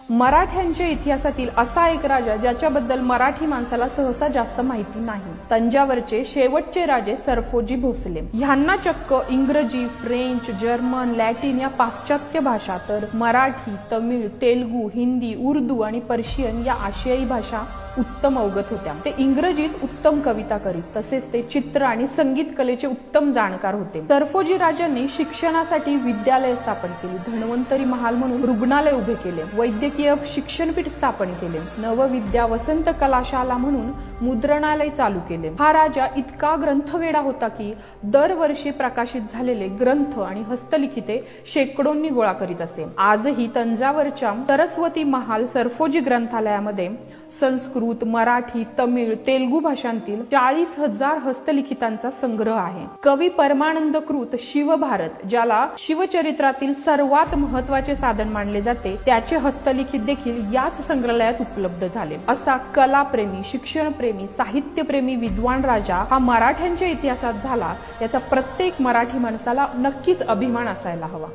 मराठ्यांच्या इतिहासातील असा एक राजा ज्याच्याबद्दल मराठी माणसाला सहसा जास्त माहिती नाही. तंजावरचे शेवटचे राजे सरफोजी भोसले. ह्यांना चक्क इंग्रजी, फ्रेंच, जर्मन, लॅटिन या पाश्चात्य भाषा तर मराठी, तमिळ, तेलुगू, हिंदी, उर्दू आणि पर्शियन या आशियाई भाषा उत्तम अवगत होत्या. ते इंग्रजीत उत्तम कविता करीत, तसेच ते चित्र आणि संगीत कलेचे उत्तम जाणकार होते. सरफोजी राजांनी शिक्षणासाठी विद्यालय स्थापन केली, धन्वंतरी महाल म्हणून रुग्णालय उभे केले, वैद्यकीय शिक्षणपीठ स्थापन केले, नवविद्या वसंत कलाशाला म्हणून मुद्रणालय चालू केले. हा राजा इतका ग्रंथवेडा होता की दरवर्षी प्रकाशित झालेले ग्रंथ आणि हस्तलिखिते शेकडोंनी गोळा करीत असे. आजही तंजावरच्या सरस्वती महाल सरफोजी ग्रंथालयामध्ये संस्कृत, मराठी, तमिळ, तेलुगू भाषांतील 40,000 हस्तलिखितांचा संग्रह आहे. कवी परमानंद कृत शिवभारत, ज्याला शिवचरित्रातील सर्वात महत्वाचे साधन मानले जाते, त्याचे हस्तलिखित देखील याच संग्रहालयात उपलब्ध झाले. असा कलाप्रेमी, शिक्षणप्रेमी, साहित्यप्रेमी विद्वान राजा हा मराठ्यांच्या इतिहासात झाला, याचा प्रत्येक मराठी माणसाला नक्कीच अभिमान असायला हवा.